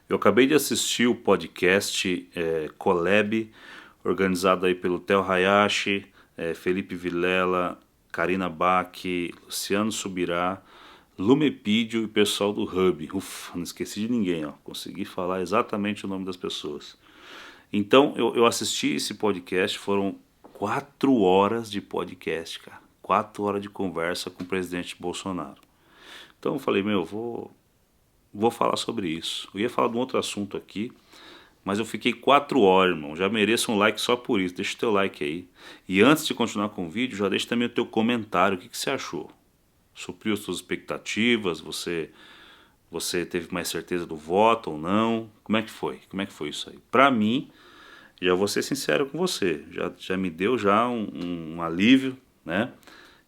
Eu acabei de assistir o podcast Collab, organizado aí pelo Theo Hayashi, Felipe Vilela, Karina Bach, Luciano Subirá, Lumepídio e pessoal do Hub. Ufa, não esqueci de ninguém, ó. Consegui falar exatamente o nome das pessoas. Então, eu assisti esse podcast, foram 4 horas de podcast, cara. 4 horas de conversa com o presidente Bolsonaro. Então eu falei, meu, vou falar sobre isso. Eu ia falar de um outro assunto aqui, mas eu fiquei 4 horas, irmão. Já mereço um like só por isso. Deixa o teu like aí. E antes de continuar com o vídeo, já deixa também o teu comentário. O que você achou? Supriu as suas expectativas? Você teve mais certeza do voto ou não? Como é que foi? Como é que foi isso aí? Pra mim, já vou ser sincero com você. Já me deu já um alívio, né?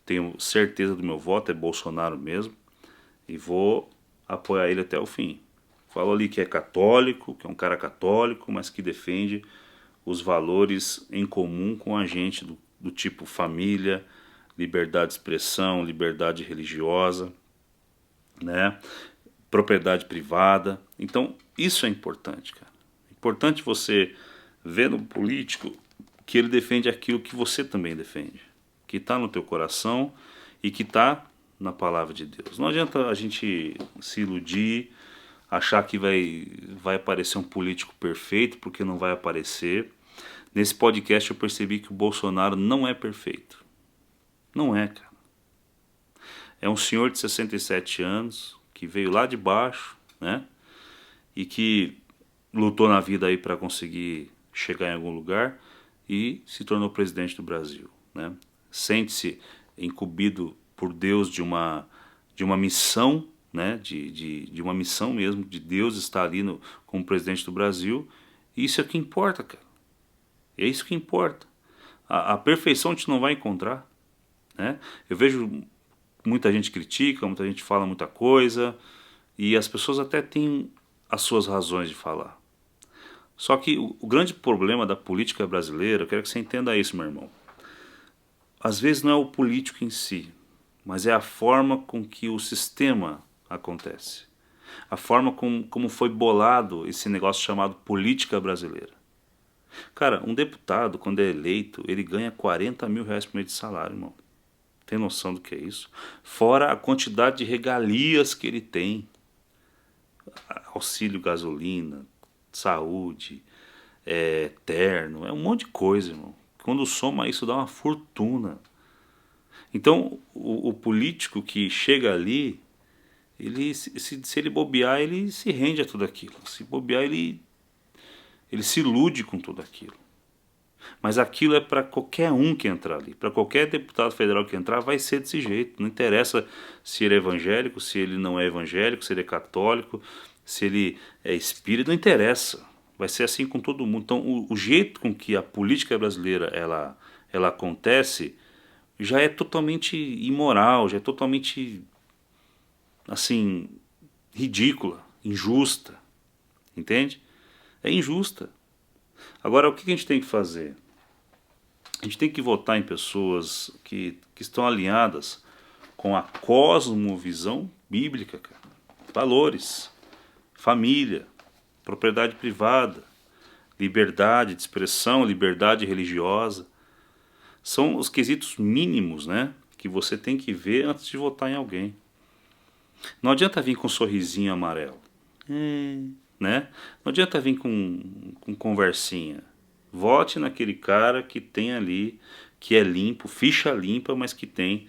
Tenho certeza do meu voto, é Bolsonaro mesmo. E vou apoiar ele até o fim. Falou ali que é católico, que é um cara católico, mas que defende os valores em comum com a gente, do tipo família, liberdade de expressão, liberdade religiosa, né? Propriedade privada. Então, isso é importante, cara. É importante você ver no político que ele defende aquilo que você também defende, que está no teu coração e que está na palavra de Deus. Não adianta a gente se iludir, achar que vai aparecer um político perfeito, porque não vai aparecer. Nesse podcast eu percebi que o Bolsonaro não é perfeito. Não é, cara. É um senhor de 67 anos, que veio lá de baixo, né? E que lutou na vida aí para conseguir chegar em algum lugar e se tornou presidente do Brasil, né? Sente-se incumbido por Deus de uma missão, né? De uma missão mesmo, de Deus estar ali como presidente do Brasil. E isso é o que importa, cara. É isso que importa. A perfeição a gente não vai encontrar, né? Eu vejo muita gente critica, muita gente fala muita coisa, e as pessoas até têm as suas razões de falar. Só que o grande problema da política brasileira, eu quero que você entenda isso, meu irmão. Às vezes não é o político em si, mas é a forma com que o sistema acontece. A forma como foi bolado esse negócio chamado política brasileira. Cara, um deputado, quando é eleito, ele ganha 40 mil reais por mês de salário, irmão. Tem noção do que é isso? Fora a quantidade de regalias que ele tem. Auxílio gasolina, saúde, terno, é um monte de coisa, irmão. Quando soma isso dá uma fortuna. Então o político que chega ali, ele se ele bobear, ele se rende a tudo aquilo. Se bobear, ele se ilude com tudo aquilo. Mas aquilo é para qualquer um que entrar ali. Para qualquer deputado federal que entrar, vai ser desse jeito. Não interessa se ele é evangélico, se ele não é evangélico, se ele é católico, se ele é espírita, não interessa. Vai ser assim com todo mundo. Então, o jeito com que a política brasileira ela acontece já é totalmente imoral, já é totalmente, assim, ridícula, injusta. Entende? É injusta. Agora, o que a gente tem que fazer? A gente tem que votar em pessoas que estão alinhadas com a cosmovisão bíblica, cara. Valores, família, propriedade privada, liberdade de expressão, liberdade religiosa. São os quesitos mínimos, né, que você tem que ver antes de votar em alguém. Não adianta vir com um sorrisinho amarelo, né? Não adianta vir com conversinha. Vote naquele cara que tem ali, que é limpo, ficha limpa, mas que tem,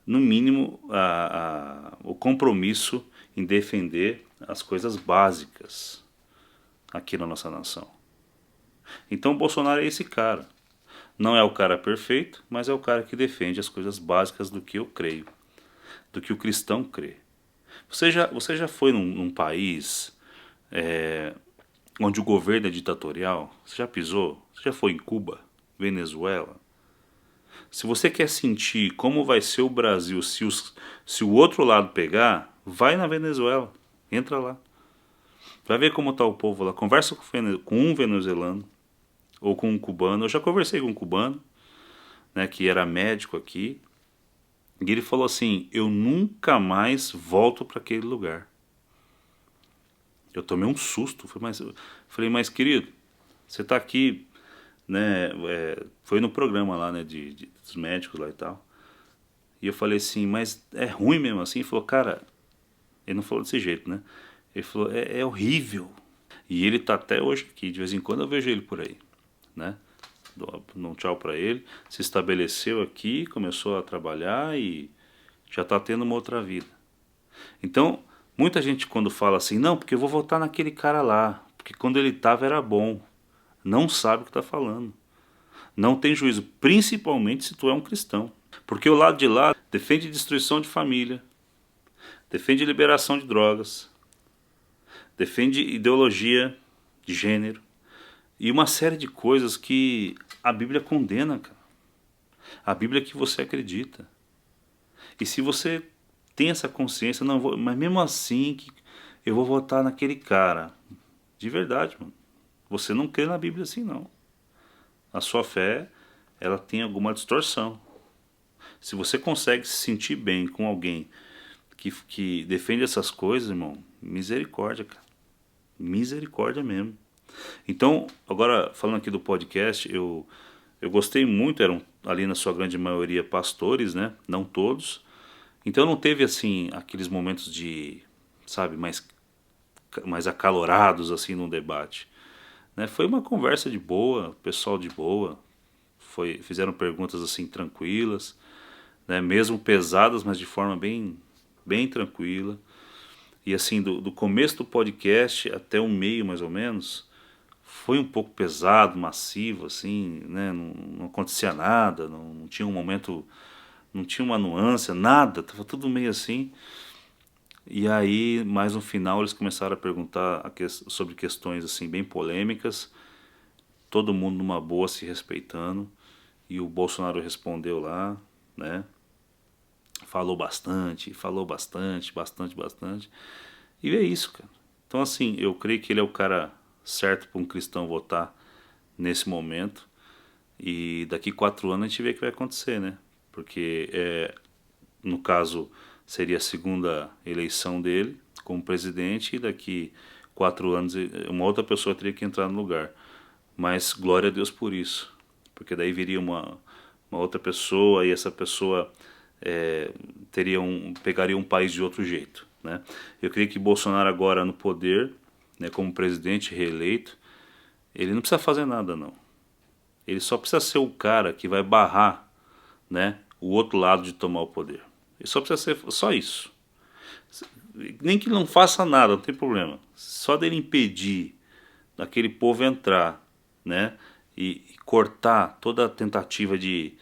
no mínimo, o compromisso em defender as coisas básicas aqui na nossa nação. Então o Bolsonaro é esse cara. Não é o cara perfeito, mas é o cara que defende as coisas básicas do que eu creio, do que o cristão crê. Você já foi num país onde o governo é ditatorial? Você já pisou? Você já foi em Cuba, Venezuela? Se você quer sentir como vai ser o Brasil se o outro lado pegar, vai na Venezuela, entra lá. Vai ver como está o povo lá. Conversa com um venezuelano ou com um cubano. Eu já conversei com um cubano, né, que era médico aqui, e ele falou assim: eu nunca mais volto para aquele lugar. Eu tomei um susto. Falei, mas querido, você tá aqui, né? Foi no programa lá, né? Dos médicos lá e tal. E eu falei assim, mas é ruim mesmo assim? Ele falou, cara, ele não falou desse jeito, né? Ele falou, é horrível. E ele tá até hoje aqui, de vez em quando eu vejo ele por aí, né? Dou um tchau pra ele. Se estabeleceu aqui, começou a trabalhar e já tá tendo uma outra vida. Então, muita gente quando fala assim, não, porque eu vou votar naquele cara lá, porque quando ele tava era bom, não sabe o que tá falando. Não tem juízo, principalmente se tu é um cristão. Porque o lado de lá defende destruição de família, defende liberação de drogas, defende ideologia de gênero e uma série de coisas que a Bíblia condena, cara. A Bíblia que você acredita. E se você tem essa consciência, não vou, mas mesmo assim que eu vou votar naquele cara. De verdade, mano. Você não crê na Bíblia assim, não. A sua fé, ela tem alguma distorção. Se você consegue se sentir bem com alguém que defende essas coisas, irmão, misericórdia, cara. Misericórdia mesmo. Então, agora falando aqui do podcast, eu gostei muito, eram ali na sua grande maioria pastores, né? Não todos. Então não teve assim aqueles momentos de, sabe, mais acalorados assim no debate, né? Foi uma conversa de boa, pessoal de boa, fizeram perguntas assim tranquilas, né? Mesmo pesadas, mas de forma bem tranquila. E assim, do começo do podcast até o meio mais ou menos, foi um pouco pesado, massivo, assim, né? Não acontecia nada, não tinha um momento, não tinha uma nuance, nada, tava tudo meio assim. E aí, mais no final, eles começaram a perguntar sobre questões assim bem polêmicas, todo mundo numa boa se respeitando, e o Bolsonaro respondeu lá, né? Falou bastante. E é isso, cara. Então, assim, eu creio que ele é o cara certo para um cristão votar nesse momento. E daqui 4 anos a gente vê o que vai acontecer, né? Porque, no caso, seria a segunda eleição dele como presidente. E daqui 4 anos uma outra pessoa teria que entrar no lugar. Mas glória a Deus por isso. Porque daí viria uma outra pessoa e essa pessoa pegaria um país de outro jeito, né? Eu creio que Bolsonaro agora no poder, né, como presidente reeleito, ele não precisa fazer nada não. Ele só precisa ser o cara que vai barrar, né, o outro lado de tomar o poder. Ele só precisa ser só isso. Nem que não faça nada, não tem problema. Só dele impedir aquele povo entrar, né, e cortar toda a tentativa de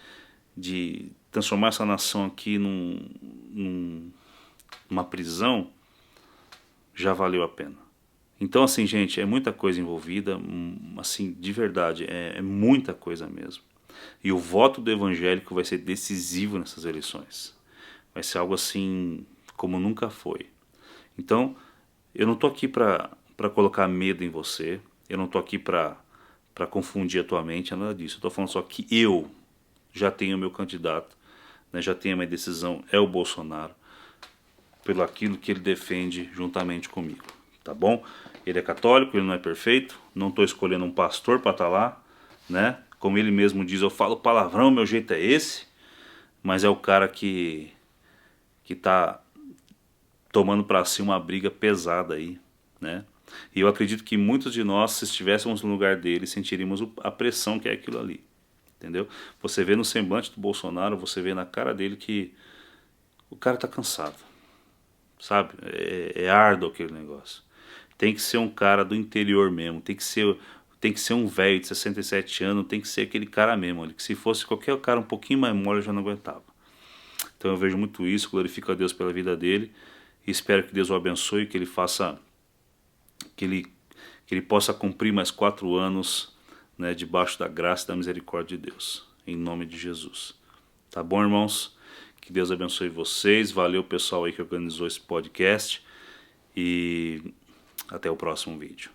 transformar essa nação aqui numa prisão, já valeu a pena. Então, assim, gente, é muita coisa envolvida, assim, de verdade, é muita coisa mesmo. E o voto do evangélico vai ser decisivo nessas eleições. Vai ser algo assim como nunca foi. Então, eu não estou aqui para colocar medo em você, eu não estou aqui para confundir a tua mente, nada disso. Eu estou falando só que eu já tenho o meu candidato, né, já tenho a minha decisão, é o Bolsonaro, pelo aquilo que ele defende juntamente comigo, tá bom? Ele é católico, ele não é perfeito, não estou escolhendo um pastor para estar lá, né? Como ele mesmo diz, eu falo palavrão, meu jeito é esse, mas é o cara que tá tomando para si uma briga pesada aí, né? E eu acredito que muitos de nós, se estivéssemos no lugar dele, sentiríamos a pressão que é aquilo ali, entendeu? Você vê no semblante do Bolsonaro, você vê na cara dele que o cara tá cansado, sabe? É árduo aquele negócio. Tem que ser um cara do interior mesmo, tem que ser um velho de 67 anos, tem que ser aquele cara mesmo, que se fosse qualquer cara um pouquinho mais mole eu já não aguentava. Então eu vejo muito isso, glorifico a Deus pela vida dele e espero que Deus o abençoe, que ele faça, que ele possa cumprir mais 4 anos, né, debaixo da graça e da misericórdia de Deus, em nome de Jesus. Tá bom, irmãos? Que Deus abençoe vocês, valeu pessoal aí que organizou esse podcast e até o próximo vídeo.